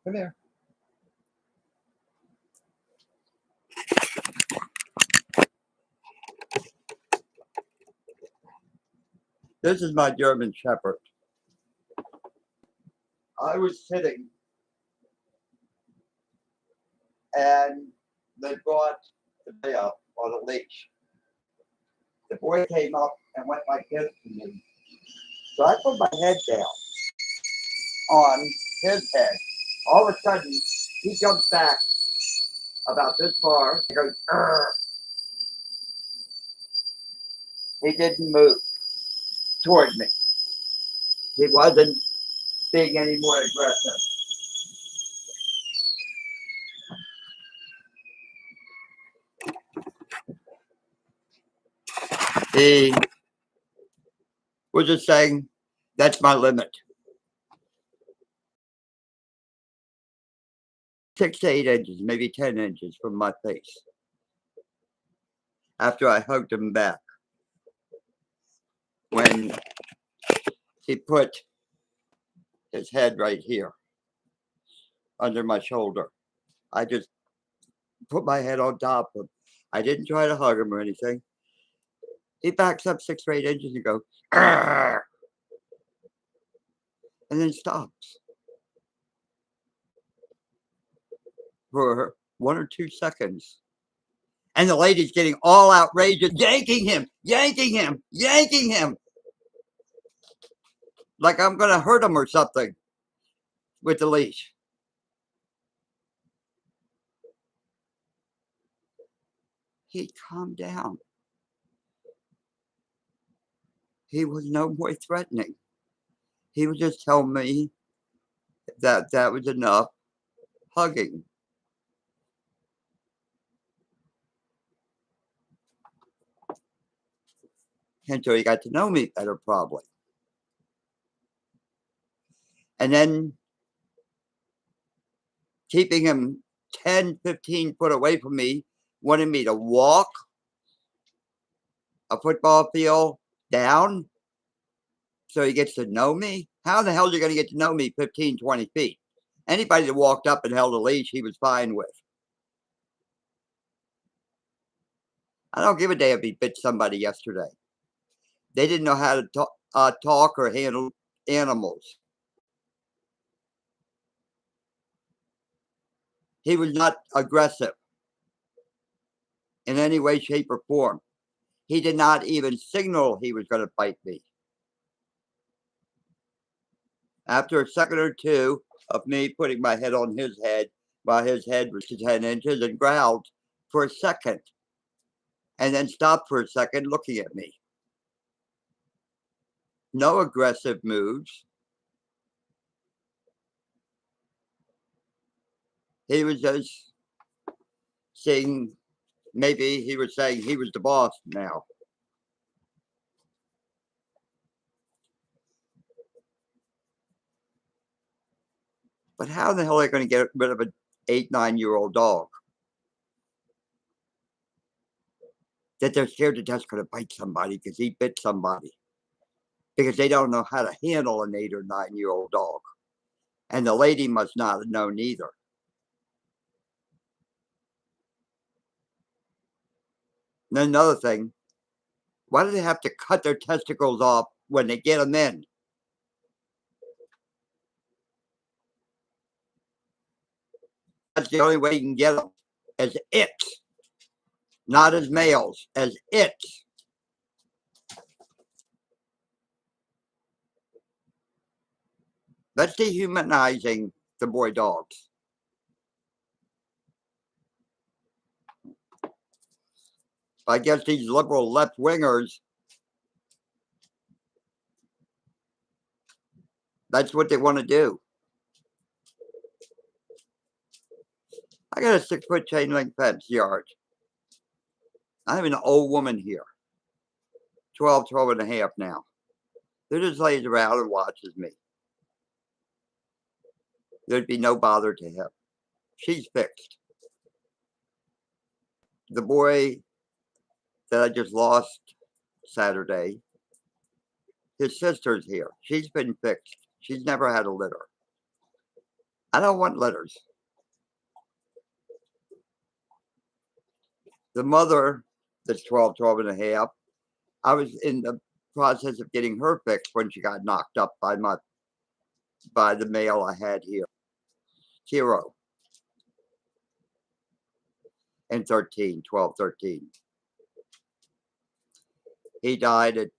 Come here. This is my German Shepherd. I was sitting and they brought the boy up on a leash. The boy came up and went like this to me. So I put my head down on his head. All of a sudden, he jumps back about this far. He goes, "Arr." He didn't move toward me. He wasn't being any more aggressive. He was just saying, that's my limit. 6 to 8 inches, maybe 10 inches from my face. After I hugged him back. When he put his head right here under my shoulder, I just put my head on top of him. I didn't try to hug him or anything. He backs up 6 or 8 inches and goes, "Arr!" and then stops for 1 or 2 seconds. And the lady's getting all outrageous, yanking him, yanking him, yanking him. Like I'm going to hurt him or something with the leash. He calmed down. He was no more threatening. He was just telling me that that was enough hugging. Until he got to know me better, probably. And then keeping him 10, 15 foot away from me, wanted me to walk a football field down so he gets to know me. How the hell are you going to get to know me 15, 20 feet? Anybody that walked up and held a leash, he was fine with. I don't give a damn if he bit somebody yesterday. They didn't know how to talk or handle animals. He was not aggressive in any way, shape, or form. He did not even signal he was going to bite me. After a second or two of me putting my head on his head, while his head was 10 inches, and growled for a second, and then stopped for a second looking at me. No aggressive moves. He was just saying, maybe he was saying he was the boss now. But how the hell are they going to get rid of an 8, 9-year-old dog that they're scared to death's going to bite somebody because he bit somebody? Because they don't know how to handle an 8 or 9-year-old dog. And the lady must not have known either. And then another thing, why do they have to cut their testicles off when they get them in? That's the only way you can get them, as its, not as males, as its. That's dehumanizing the boy dogs. I guess these liberal left-wingers, that's what they want to do. I got a 6-foot chain link fence yard. I have an old woman here, 12 and a half now. Who just lays around and watches me. There'd be no bother to him. She's fixed. The boy that I just lost Saturday, his sister's here. She's been fixed. She's never had a litter. I don't want litters. The mother, that's 12, 12 and a half, I was in the process of getting her fixed when she got knocked up by the male I had here. Hero and 13, 12, 13. He died at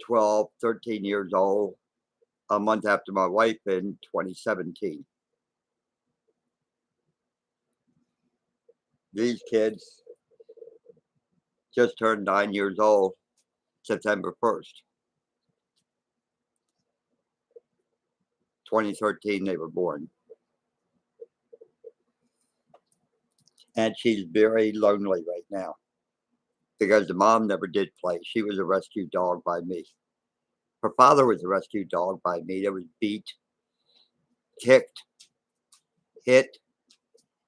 12, 13 years old, a month after my wife in 2017. These kids just turned 9 years old September 1st. 2013 they were born. And she's very lonely right now because the mom never did play. She was a rescue dog by me. Her father was a rescue dog by me that was beat, kicked, hit,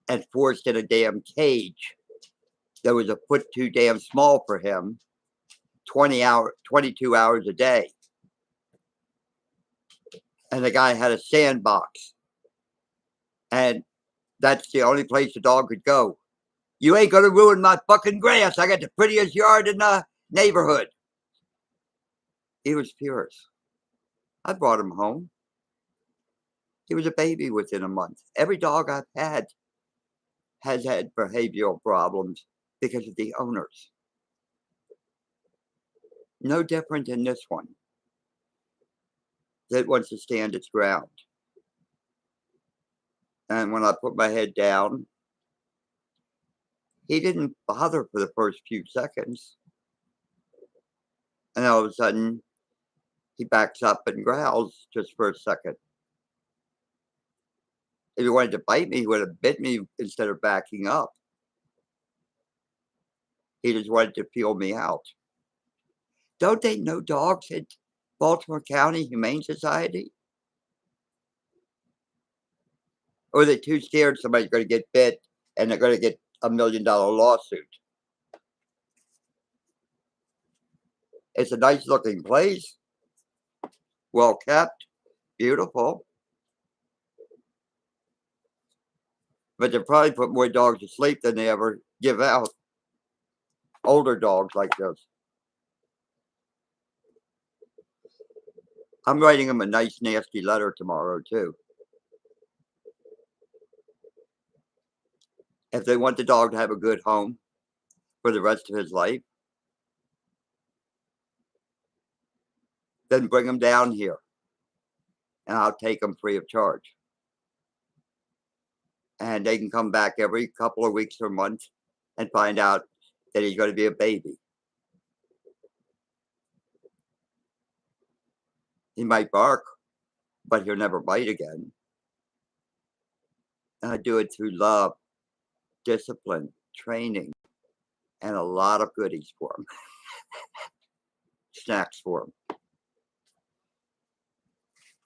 and forced in a damn cage that was a foot too damn small for him, 22 hours a day. And the guy had a sandbox. And that's the only place the dog could go. You ain't gonna ruin my fucking grass. I got the prettiest yard in the neighborhood. He was furious. I brought him home. He was a baby within a month. Every dog I've had has had behavioral problems because of the owners. No different than this one that wants to stand its ground. And when I put my head down, he didn't bother for the first few seconds. And all of a sudden, he backs up and growls just for a second. If he wanted to bite me, he would have bit me instead of backing up. He just wanted to feel me out. Don't they know dogs at Baltimore County Humane Society? Or are they too scared somebody's going to get bit and they're going to get $1 million lawsuit? It's a nice looking place. Well kept. Beautiful. But they probably put more dogs to sleep than they ever give out. Older dogs like this. I'm writing them a nice, nasty letter tomorrow, too. If they want the dog to have a good home for the rest of his life, then bring him down here. And I'll take him free of charge. And they can come back every couple of weeks or months and find out that he's going to be a baby. He might bark, but he'll never bite again. And I do it through love, discipline, training, and a lot of goodies for him. Snacks for him.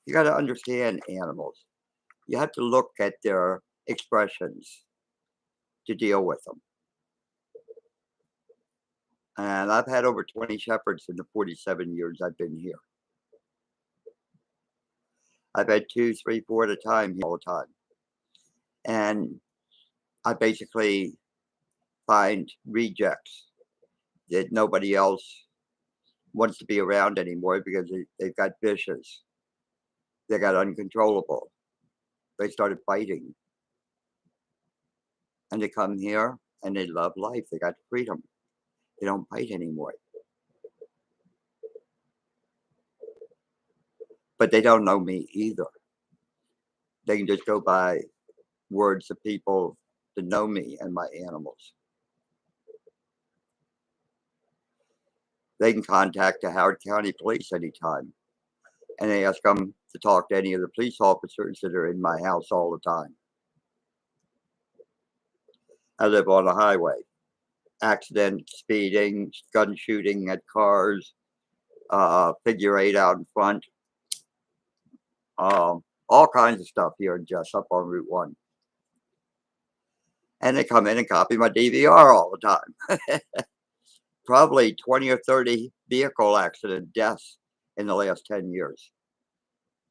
You got to understand animals. You have to look at their expressions to deal with them. And I've had over 20 shepherds in the 47 years I've been here. I've had 2, 3, 4 at a time here all the time. And I basically find rejects that nobody else wants to be around anymore because they've got vicious. They got uncontrollable. They started biting. And they come here and they love life. They got freedom. They don't bite anymore. But they don't know me either. They can just go by words of people that know me and my animals. They can contact the Howard County Police anytime. And they ask them to talk to any of the police officers that are in my house all the time. I live on a highway. Accident, speeding, gun shooting at cars, figure 8 out in front. All kinds of stuff here in Jessup on Route 1. And they come in and copy my DVR all the time. Probably 20 or 30 vehicle accident deaths in the last 10 years.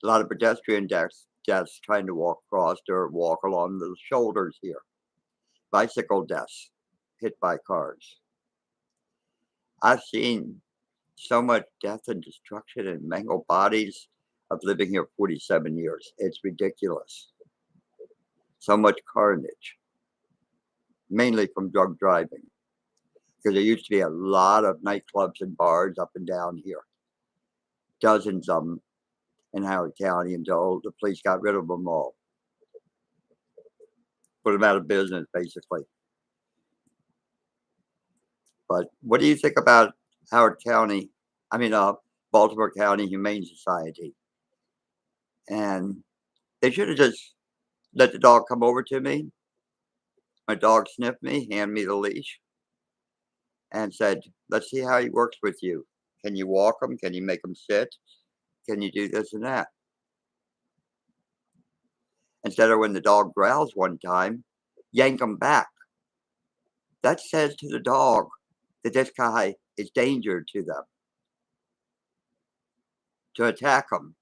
A lot of pedestrian deaths deaths trying to walk across or walk along the shoulders here. Bicycle deaths, hit by cars. I've seen so much death and destruction and mangled bodies of living here 47 years. It's ridiculous. So much carnage, mainly from drug driving. Because there used to be a lot of nightclubs and bars up and down here. Dozens of them in Howard County until the police got rid of them all. Put them out of business, basically. But what do you think about Howard County? Baltimore County Humane Society. And they should have just let the dog come over to me. My dog sniffed me, hand me the leash, and said, let's see how he works with you. Can you walk him? Can you make him sit? Can you do this and that? Instead of when the dog growls one time, yank him back. That says to the dog that this guy is danger to them, to attack him.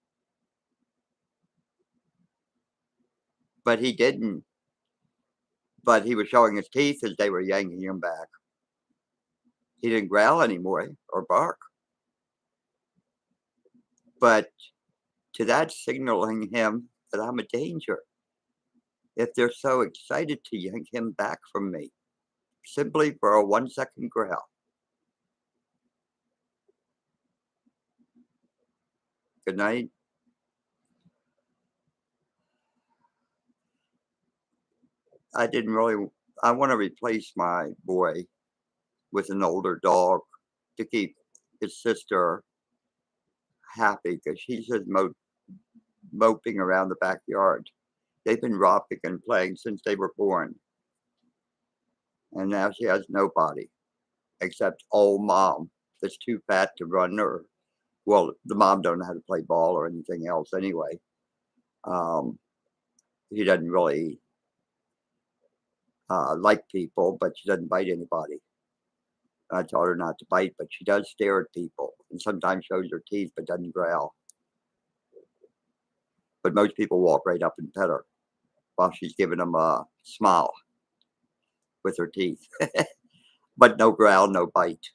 But he didn't. But he was showing his teeth as they were yanking him back. He didn't growl anymore or bark. But to that signaling him that I'm a danger. If they're so excited to yank him back from me, simply for a 1-second growl. Good night. I want to replace my boy with an older dog to keep his sister happy because she's just moping around the backyard. They've been romping and playing since they were born. And now she has nobody except old mom that's too fat to run her. Well, the mom don't know how to play ball or anything else anyway. He doesn't really like people, but she doesn't bite anybody. I taught her not to bite, but she does stare at people and sometimes shows her teeth but doesn't growl. But most people walk right up and pet her while she's giving them a smile with her teeth. But no growl, no bite.